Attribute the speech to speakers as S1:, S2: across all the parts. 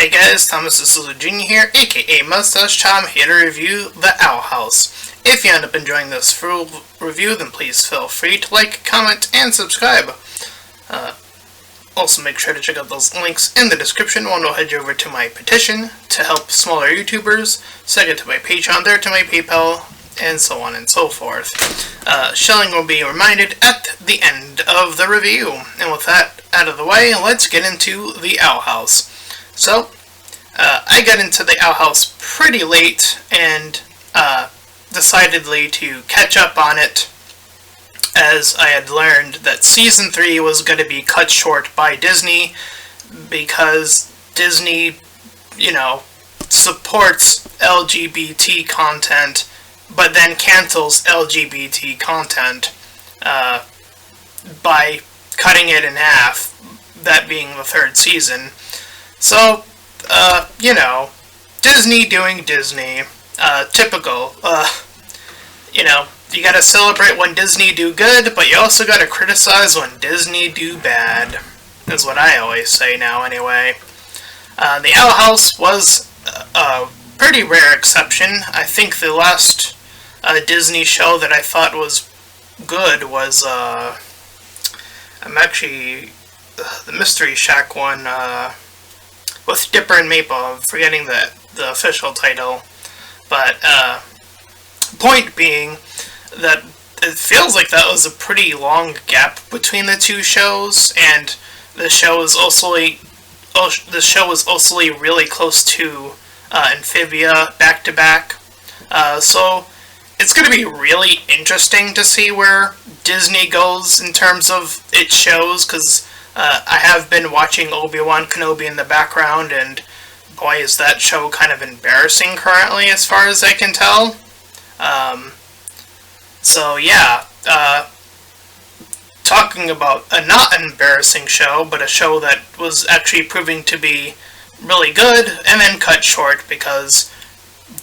S1: Hey guys, Thomas D'Souza Jr. here, aka Mustached. I'm here to review The Owl House. If you end up enjoying this full review, then please feel free to like, comment, and subscribe. Also make sure to check out those links in the description. One will head you over to my petition to help smaller YouTubers, second to my Patreon, third to my PayPal, and so on and so forth. Shilling will be reminded at the end of the review. And with that out of the way, let's get into The Owl House. So, I got into The Owl House pretty late and decidedly to catch up on it, as I had learned that Season 3 was going to be cut short by Disney because Disney, supports LGBT content but then cancels LGBT content by cutting it in half, that being the third season. So, Disney doing Disney. Typical. You gotta celebrate when Disney do good, but you also gotta criticize when Disney do bad. Is what I always say now, anyway. The Owl House was a pretty rare exception. I think the last Disney show that I thought was good was, the Mystery Shack one, with Dipper and Maple. I'm forgetting the official title. But, point being that it feels like that was a pretty long gap between the two shows, and the show was also really close to Amphibia back to back. So it's going to be really interesting to see where Disney goes in terms of its shows, because I have been watching Obi-Wan Kenobi in the background, and boy, is that show kind of embarrassing currently, as far as I can tell. So yeah, talking about a not embarrassing show, but a show that was actually proving to be really good, and then cut short because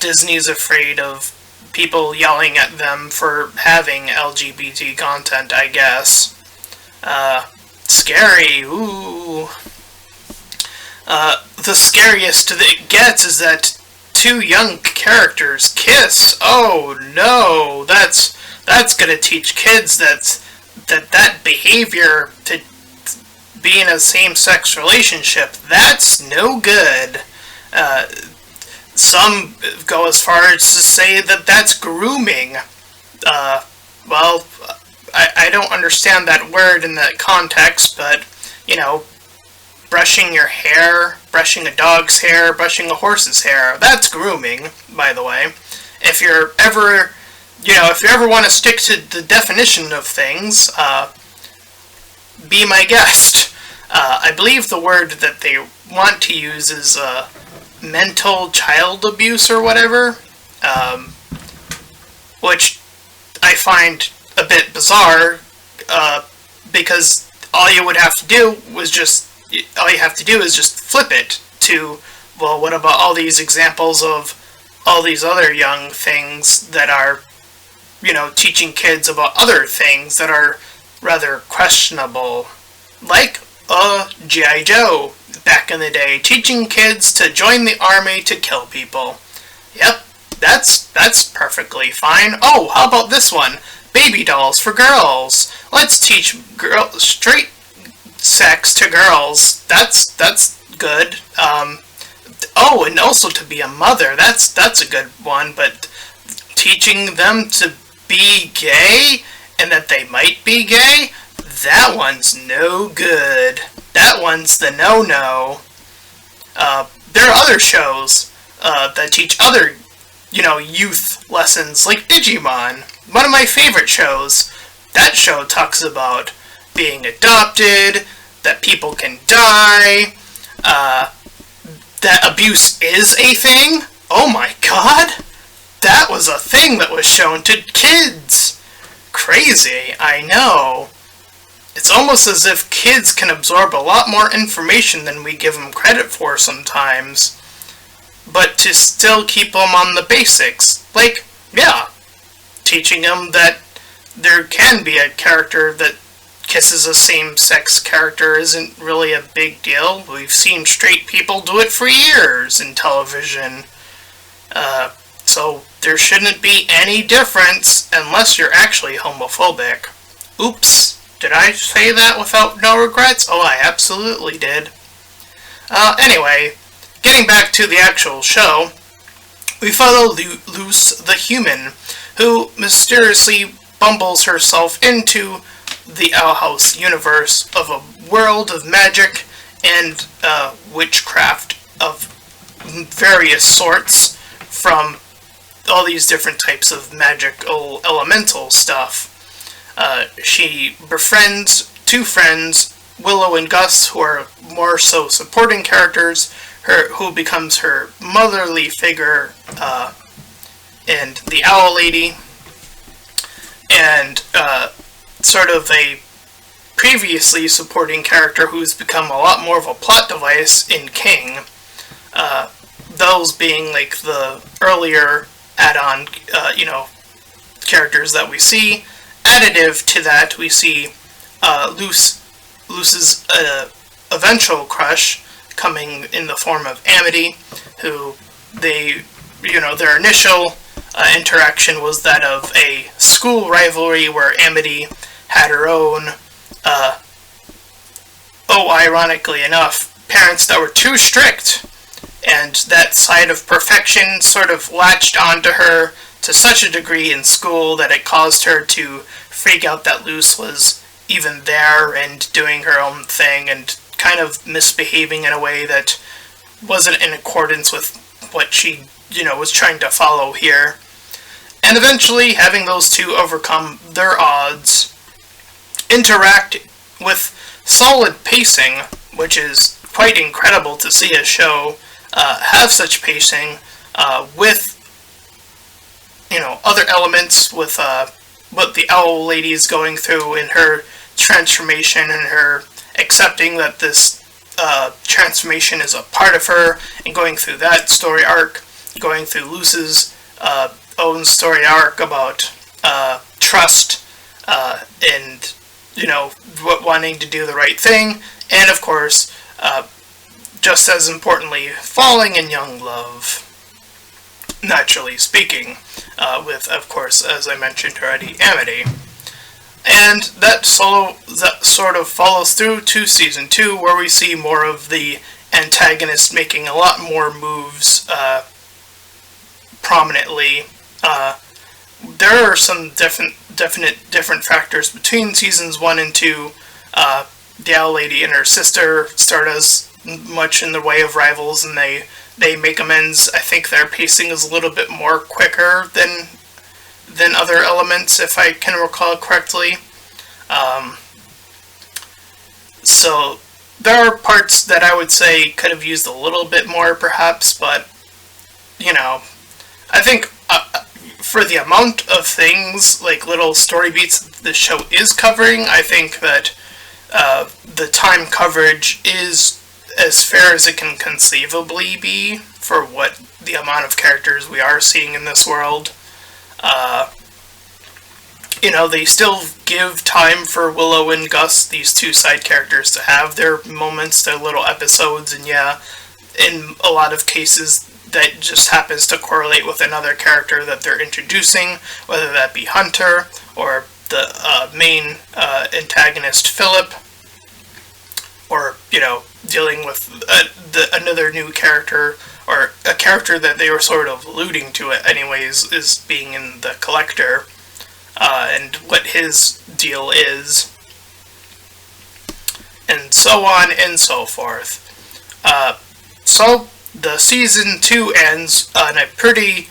S1: Disney's afraid of people yelling at them for having LGBT content, I guess. Scary, ooh. The scariest that it gets is that two young characters kiss. Oh no, that's gonna teach kids that behavior to be in a same-sex relationship, that's no good. Some go as far as to say that that's grooming. Well, I don't understand that word in that context, but, brushing your hair, brushing a dog's hair, brushing a horse's hair, that's grooming, by the way. If you ever want to stick to the definition of things, be my guest. I believe the word that they want to use is, mental child abuse or whatever, which I find a bit bizarre, because all you have to do is just flip it to, well, what about all these examples of all these other young things that are, teaching kids about other things that are rather questionable, like G.I. Joe back in the day, teaching kids to join the army to kill people. Yep, that's perfectly fine. Oh, how about this one? Baby dolls for girls. Let's teach straight sex to girls. That's good. Oh, and also to be a mother. That's a good one. But teaching them to be gay and that they might be gay, that one's no good. That one's the no-no. There are other shows that teach other, youth lessons, like Digimon. One of my favorite shows. That show talks about being adopted, that people can die, that abuse is a thing. Oh my god! That was a thing that was shown to kids! Crazy, I know. It's almost as if kids can absorb a lot more information than we give them credit for sometimes, but to still keep them on the basics. Like, yeah, teaching them that there can be a character that kisses a same-sex character isn't really a big deal. We've seen straight people do it for years in television. So there shouldn't be any difference unless you're actually homophobic. Oops, did I say that without no regrets? Oh, I absolutely did. Anyway, getting back to the actual show, we follow Luce the human, who mysteriously bumbles herself into the Owl House universe of a world of magic and witchcraft of various sorts from all these different types of magical elemental stuff. She befriends two friends, Willow and Gus, who are more so supporting characters, who becomes her motherly figure, and the Owl Lady, and sort of a previously supporting character who's become a lot more of a plot device in King. Those being like the earlier add-on, characters that we see. Additive to that, we see Luce's eventual crush coming in the form of Amity, who their initial interaction was that of a school rivalry where Amity had her own, ironically enough, parents that were too strict, and that side of perfection sort of latched onto her to such a degree in school that it caused her to freak out that Luce was even there and doing her own thing and kind of misbehaving in a way that wasn't in accordance with what she, was trying to follow here. And eventually, having those two overcome their odds, interact with solid pacing, which is quite incredible to see a show have such pacing with, other elements, with what the Owl Lady is going through in her transformation and her accepting that this transformation is a part of her, and going through that story arc, going through Luce's own story arc about trust and, wanting to do the right thing, and of course, just as importantly, falling in young love, naturally speaking, with, of course, as I mentioned already, Amity. And that sort of follows through to Season 2, where we see more of the antagonist making a lot more moves prominently. There are some different factors between Seasons 1 and 2. The Owl Lady and her sister start as much in the way of rivals, and they make amends. I think their pacing is a little bit more quicker than other elements, if I can recall correctly. So there are parts that I would say could have used a little bit more, perhaps, but I think for the amount of things, like little story beats the show is covering, I think that the time coverage is as fair as it can conceivably be for what the amount of characters we are seeing in this world. They still give time for Willow and Gus, these two side characters, to have their moments, their little episodes, and in a lot of cases that just happens to correlate with another character that they're introducing, whether that be Hunter or the main antagonist Philip, or dealing with another new character, or a character that they were sort of alluding to it anyways, is being in the Collector, and what his deal is, and so on and so forth. So the Season 2 ends on a pretty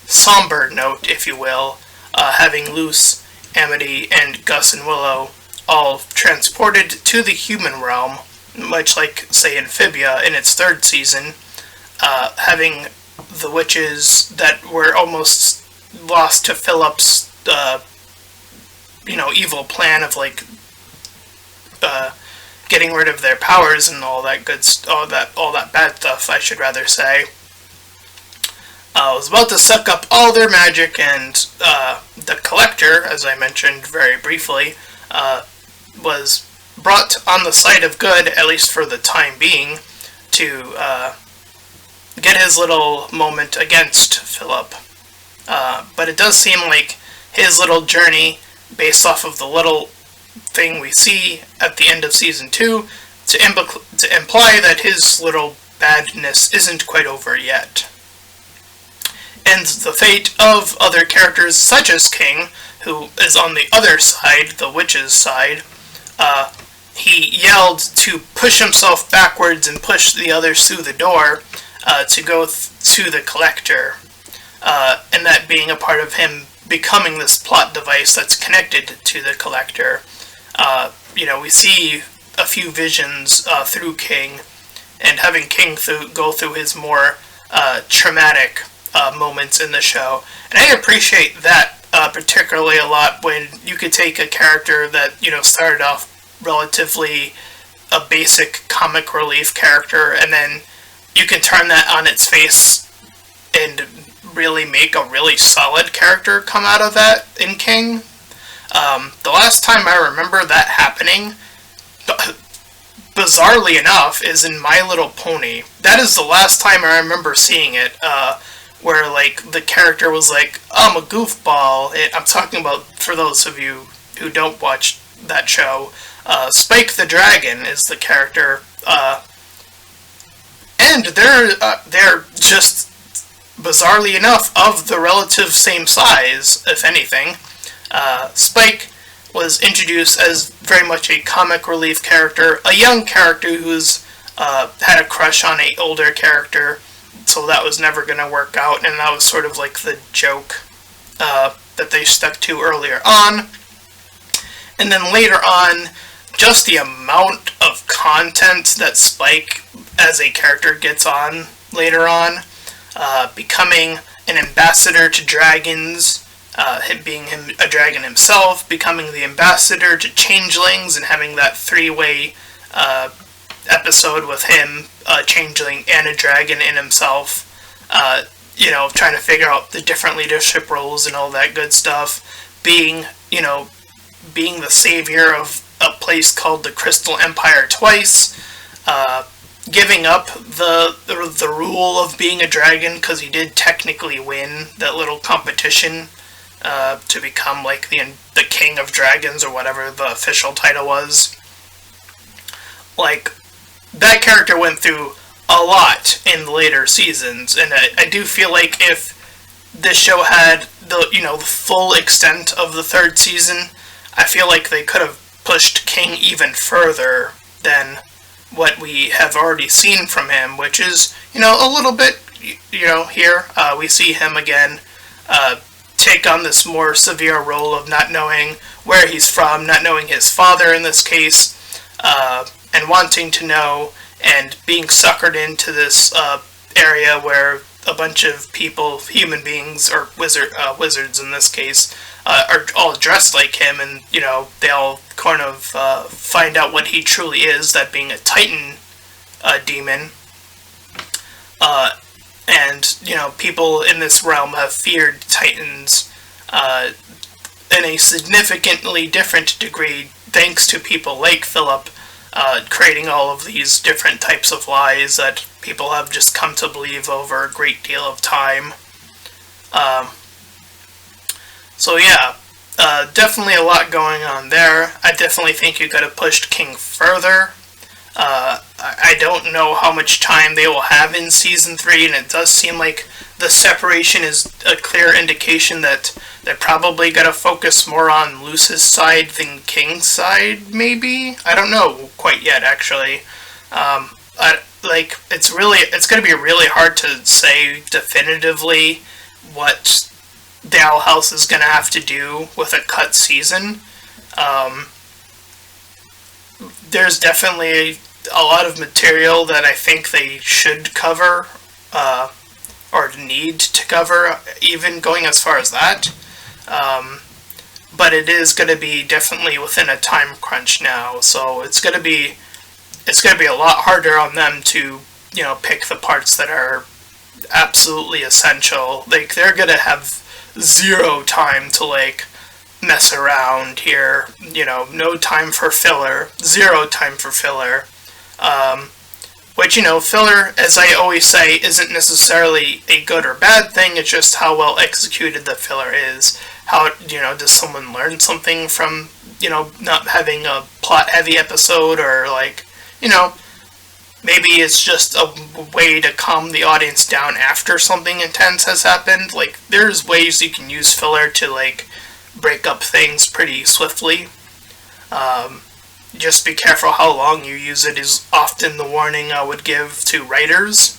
S1: somber note, if you will, having Luce, Amity, and Gus and Willow all transported to the human realm, much like, say, Amphibia in its third season, having the witches that were almost lost to Philip's, evil plan of, getting rid of their powers and all that bad stuff, I should rather say. was about to suck up all their magic, and the Collector, as I mentioned very briefly, was brought on the side of good, at least for the time being, to get his little moment against Philip. But it does seem like his little journey, based off of the little thing we see at the end of Season 2, to imply that his little badness isn't quite over yet. And the fate of other characters such as King, who is on the other side, the witch's side, he yelled to push himself backwards and push the others through the door to go to the Collector, and that being a part of him becoming this plot device that's connected to the Collector. We see a few visions through King, and having King go through his more traumatic moments in the show. And I appreciate that particularly a lot, when you could take a character that, started off relatively a basic comic relief character, and then you can turn that on its face and really make a really solid character come out of that in King. The last time I remember that happening, bizarrely enough, is in My Little Pony. That is the last time I remember seeing it, where, the character was like, I'm a goofball. I'm talking about, for those of you who don't watch that show, Spike the Dragon is the character, and they're just, bizarrely enough, of the relative same size, if anything. Spike was introduced as very much a comic relief character, a young character who's had a crush on an older character, so that was never going to work out, and that was sort of like the joke that they stuck to earlier on. And then later on, just the amount of content that Spike as a character gets on later on, becoming an ambassador to dragons, him being a dragon himself, becoming the ambassador to changelings, and having that three-way episode with him, a changeling and a dragon in himself, trying to figure out the different leadership roles and all that good stuff, being the savior of a place called the Crystal Empire twice, giving up the rule of being a dragon, because he did technically win that little competition to become the king of dragons, or whatever the official title was. That character went through a lot in the later seasons, and I do feel like if this show had the full extent of the third season, I feel like they could have pushed King even further than what we have already seen from him, which is, a little bit, here. We see him again take on this more severe role of not knowing where he's from, not knowing his father in this case, and wanting to know, and being suckered into this area where a bunch of people, human beings, or wizards in this case, are all dressed like him, and, they all kind of find out what he truly is, that being a Titan demon. And, people in this realm have feared Titans in a significantly different degree, thanks to people like Philip creating all of these different types of lies that people have just come to believe over a great deal of time. So yeah, definitely a lot going on there. I definitely think you could have pushed King further. I don't know how much time they will have in Season 3, and it does seem like the separation is a clear indication that they're probably going to focus more on Luce's side than King's side, maybe? I don't know quite yet, actually. It's going to be really hard to say definitively what the Owl House is going to have to do with a cut season. There's definitely a lot of material that I think they should cover, or need to cover, even going as far as that. But it is going to be definitely within a time crunch now, so it's going to be a lot harder on them to, pick the parts that are absolutely essential. Like, they're gonna have zero time to, like, mess around here. You know, no time for filler. Zero time for filler. Which, you know, filler, as I always say, isn't necessarily a good or bad thing. It's just how well executed the filler is. How, you know, does someone learn something from, you know, not having a plot-heavy episode, or, like, you know, maybe it's just a way to calm the audience down after something intense has happened. Like, there's ways you can use filler to, like, break up things pretty swiftly. Just be careful how long you use it is often the warning I would give to writers.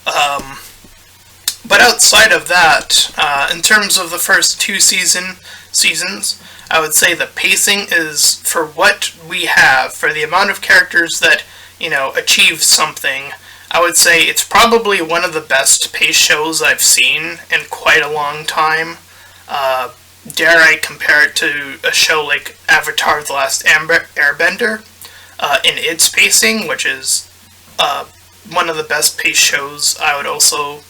S1: But outside of that, in terms of the first two seasons, I would say the pacing is, for what we have, for the amount of characters that, you know, achieve something, I would say it's probably one of the best paced shows I've seen in quite a long time. Dare I compare it to a show like Avatar: The Last Airbender in its pacing, which is one of the best paced shows I would also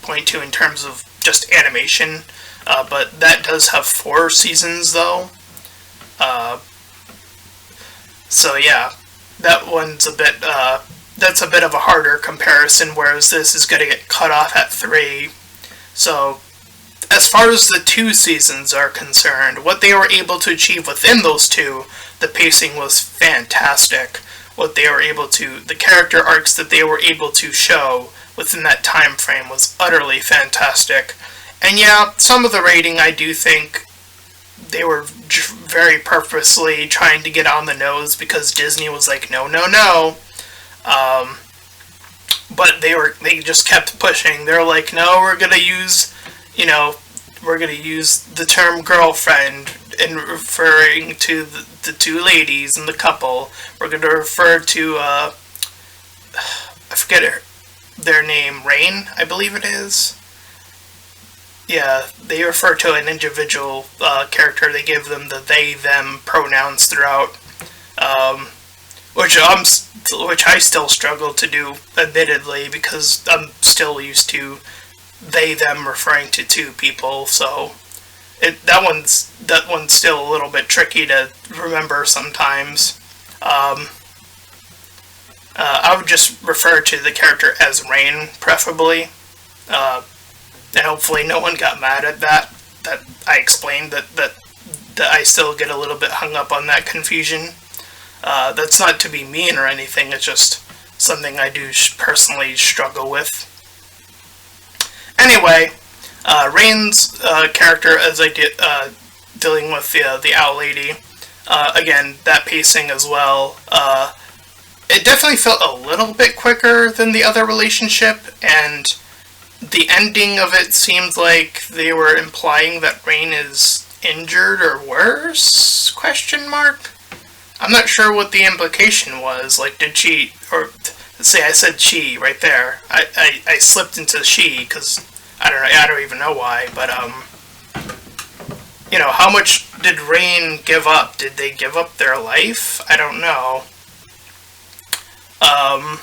S1: point to in terms of just animation. But that does have 4 seasons, though. So yeah, that one's a bit, that's a bit of a harder comparison, whereas this is going to get cut off at 3. So, as far as the 2 seasons are concerned, what they were able to achieve within those 2, the pacing was fantastic. What they were able to, the character arcs that they were able to show within that time frame was utterly fantastic. And yeah, some of the rating, I do think they were very purposely trying to get on the nose, because Disney was like, no, no, no. But they just kept pushing. They're like, no, we're gonna use, you know, we're gonna use the term girlfriend in referring to the 2 ladies and the couple. We're gonna refer to, I forget their name, Rain, I believe it is. Yeah, they refer to an individual character. They give them the they/them pronouns throughout, which I still struggle to do, admittedly, because I'm still used to they/them referring to 2 people. So that one's still a little bit tricky to remember sometimes. I would just refer to the character as Rain, preferably. And hopefully no one got mad at that I explained that I still get a little bit hung up on that confusion. That's not to be mean or anything, it's just something I do personally struggle with. Anyway, Rain's character, as I get dealing with the owl lady, again, that pacing as well, it definitely felt a little bit quicker than the other relationship, and the ending of it seemed like they were implying that Rain is injured or worse? Question mark? I'm not sure what the implication was. Like, did she, or say I said she right there. I slipped into she because I don't even know why, but you know, how much did Rain give up? Did they give up their life? I don't know. I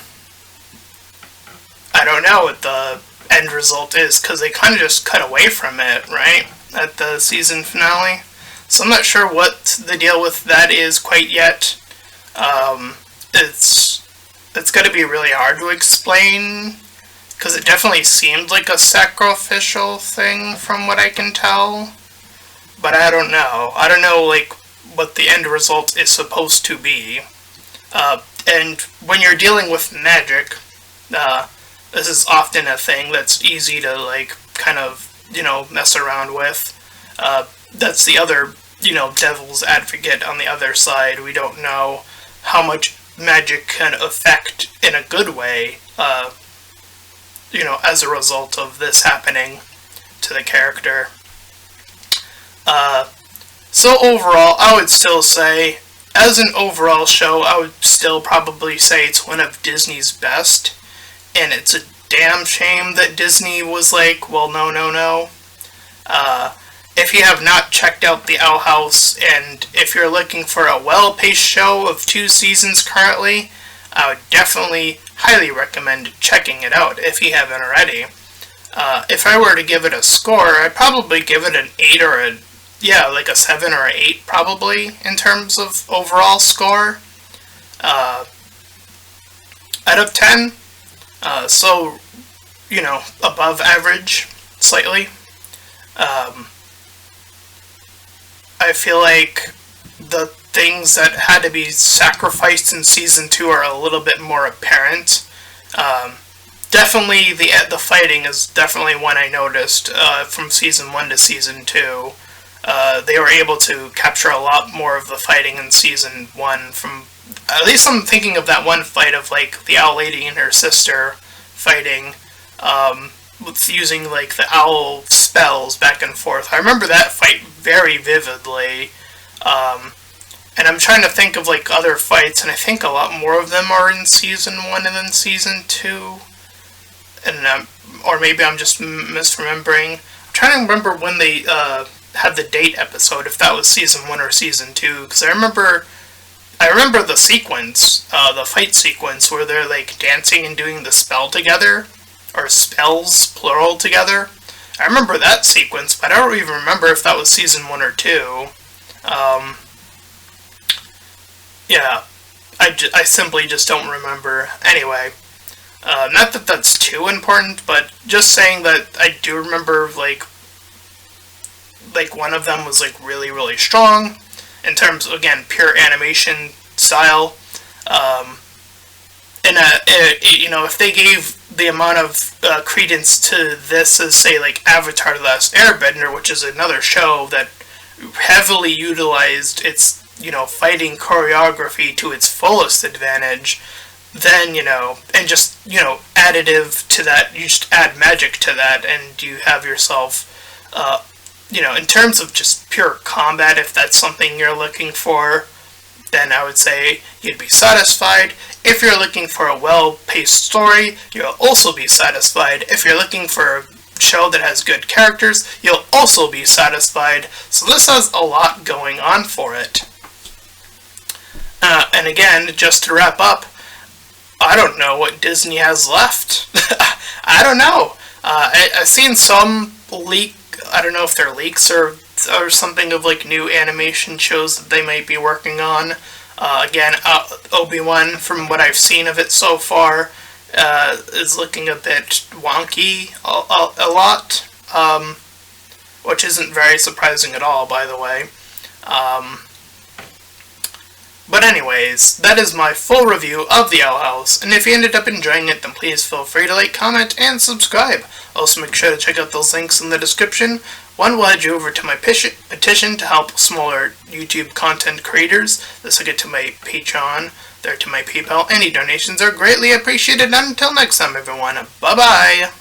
S1: don't know what the end result is, because they kind of just cut away from it, right, at the season finale. So I'm not sure what the deal with that is quite yet. It's going to be really hard to explain, because it definitely seemed like a sacrificial thing from what I can tell. But I don't know. I don't know, like, what the end result is supposed to be. And when you're dealing with magic, this is often a thing that's easy to, like, kind of, you know, mess around with. That's the other, you know, devil's advocate on the other side. We don't know how much magic can affect in a good way, you know, as a result of this happening to the character. So overall, I would still say, as an overall show, I would still probably say it's one of Disney's best. And it's a damn shame that Disney was like, well, no, no, no. If you have not checked out The Owl House, and if you're looking for a well-paced show of 2 seasons currently, I would definitely highly recommend checking it out if you haven't already. If I were to give it a score, I'd probably give it an 8 or like a 7 or an 8 probably in terms of overall score. Out of 10, so, above average, slightly. I feel like the things that had to be sacrificed in Season 2 are a little bit more apparent. Definitely, the fighting is definitely one I noticed from Season 1 to Season 2. They were able to capture a lot more of the fighting in Season 1 from... At least I'm thinking of that one fight of, like, the owl lady and her sister fighting, with using, like, the owl spells back and forth. I remember that fight very vividly, and I'm trying to think of, like, other fights, and I think a lot more of them are in Season 1 and then Season 2, and, or maybe I'm just misremembering. I'm trying to remember when they, had the date episode, if that was Season 1 or Season 2, because I remember the sequence, the fight sequence, where they're, like, dancing and doing the spell together, or spells, plural, together. I remember that sequence, but I don't even remember if that was Season 1 or 2. Yeah, I simply just don't remember. Anyway, not that that's too important, but just saying that I do remember, like one of them was, like, really, really strong, in terms of, again, pure animation style. And, if they gave the amount of credence to this as, say, like, Avatar: The Last Airbender, which is another show that heavily utilized its, fighting choreography to its fullest advantage, then, and just, additive to that, you just add magic to that, and you have yourself, in terms of just pure combat, if that's something you're looking for, then I would say you'd be satisfied. If you're looking for a well-paced story, you'll also be satisfied. If you're looking for a show that has good characters, you'll also be satisfied. So this has a lot going on for it. And again, just to wrap up, I don't know what Disney has left. I don't know. I've seen some leak. I don't know if they're leaks or something of, like, new animation shows that they might be working on. Again, Obi-Wan, from what I've seen of it so far, is looking a bit wonky a lot, which isn't very surprising at all, by the way. But anyways, that is my full review of the Owl House, and if you ended up enjoying it, then please feel free to like, comment, and subscribe. Also, make sure to check out those links in the description. One will head you over to my petition to help smaller YouTube content creators. This will get to my Patreon, there to my PayPal. Any donations are greatly appreciated. Until next time, everyone, bye-bye!